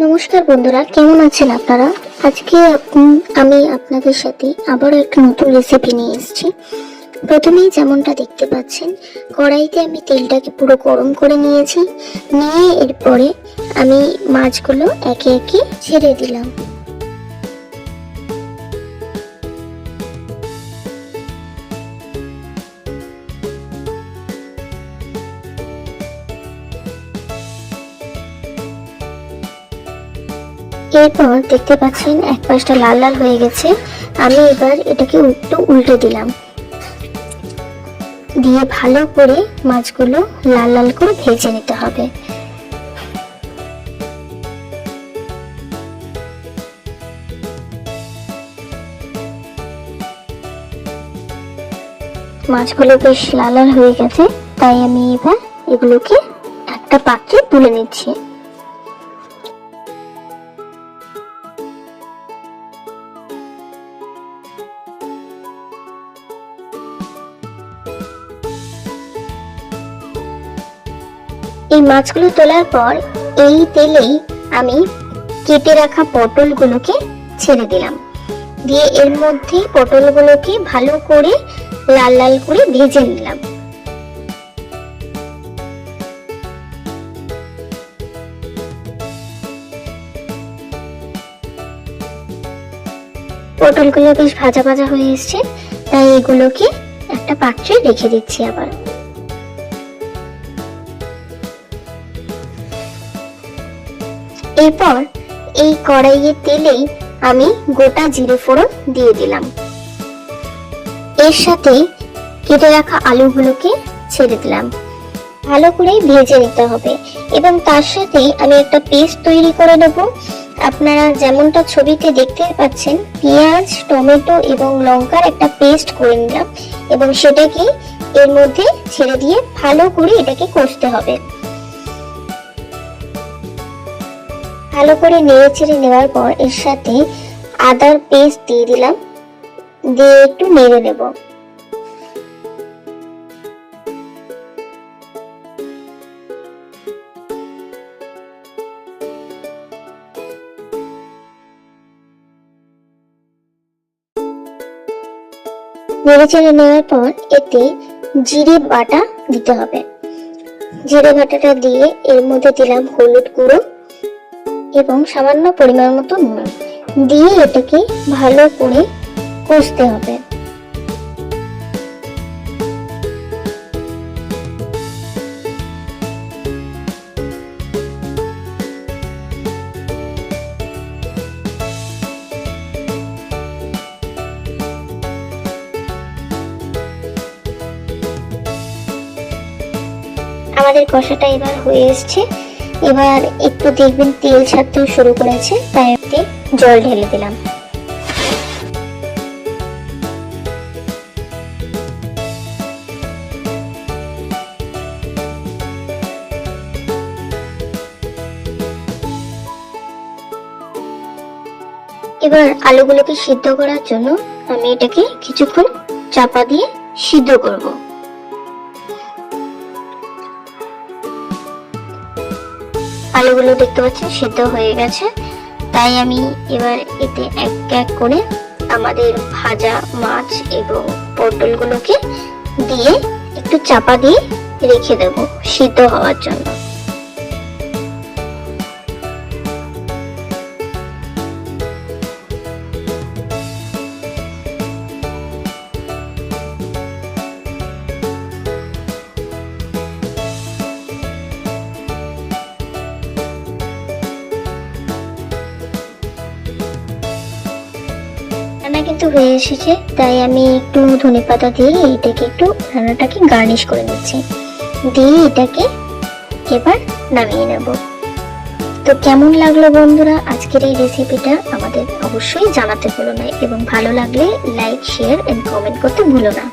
নমস্কার বন্ধুরা, কেমন আছেন আপনারা? আজকে আমি আপনাদের সাথে আবারও একটা নতুন রেসিপি নিয়ে এসেছি। প্রথমেই যেমনটা দেখতে পাচ্ছেন, কড়াইতে আমি তেলটাকে পুরো গরম করে নিয়েছি। নিয়ে এরপরে আমি মাছগুলো একে একে ছেড়ে দিলাম। এরপর দেখতে পাচ্ছেন এক পাশটা লাল লাল হয়ে গেছে। আমি এবার এটাকে একটু উল্টে দিলাম, দিয়ে ভালো করে মাছগুলো লাল লাল করে ভেজে নিতে হবে। মাছগুলো বেশ লাল লাল হয়ে গেছে, তাই আমি এবার এগুলোকে একটা পাত্রে তুলে নিচ্ছি। এই মাছগুলো তোলার পর এই তেলেই আমি কেটে রাখা পটলগুলোকে ছেড়ে দিলাম, দিয়ে এর মধ্যে পটলগুলোকে ভালো করে লাল লাল করে ভেজে নিলাম। পটলগুলো বেশ ভাজা ভাজা হয়ে এসছে, তাই এগুলোকে একটা পাত্রে রেখে দিচ্ছি। আবার এরপর এই কড়াইয়ের তেলেই আমি গোটা জিরে ফোড়ন দিয়ে দিলাম। এর সাথে কেটে রাখা আলুগুলোকে ছেড়ে দিলাম। ভালো করে ভেজে নিতে হবে এবং তার সাথে আমি একটা পেস্ট তৈরি করে নেব। আপনারা যেমনটা ছবিতে দেখতে পাচ্ছেন, পেঁয়াজ, টমেটো এবং লঙ্কার একটা পেস্ট করে নিলাম এবং সেটাকে এর মধ্যে ছেড়ে দিয়ে ভালো করে এটাকে কষতে হবে। ভালো করে নেড়ে চেড়ে নেওয়ার পর এর সাথে আদার পেস্ট দিয়ে দিলাম, দিয়ে একটু নেড়ে নেব। নেড়ে চেড়ে নেওয়ার পর এতে জিরে বাটা দিতে হবে। জিরে বাটাটা দিয়ে এর মধ্যে দিলাম হলুদ গুঁড়ো এবং সামান্য পরিমাণ মতো নুন, দিয়ে এটাকে ভালো করে কষতে হবে। আমাদের কষাটা এবার হয়ে এসছে। এবার একটু দেখবেন তেল ছাড়তেও শুরু করেছে, তাই এতে জল ঢেলে দিলাম। এবার আলুগুলোকে সিদ্ধ করার জন্য আমি এটাকে কিছুক্ষণ চাপা দিয়ে সিদ্ধ করব। আলুগুলো দেখতে পাচ্ছেন সিদ্ধ হয়ে গেছে, তাই আমি এবার এতে এক এক করে আমাদের ভাজা মাছ এবং পটলগুলোকে দিয়ে একটু চাপা দিয়ে রেখে দেব সিদ্ধ হওয়ার জন্য। রান্না কিন্তু হয়ে এসেছে, তাই আমি একটু ধনেপাতা দিয়ে এটাকে একটু রান্নাটাকে গার্নিশ করে নিচ্ছি, দিয়ে এটাকে এবার নামিয়ে নেব। তো কেমন লাগলো বন্ধুরা আজকের এই রেসিপিটা? আমাদের অবশ্যই জানাতে ভুলো না এবং ভালো লাগলে লাইক, শেয়ার এন্ড কমেন্ট করতে ভুলো না।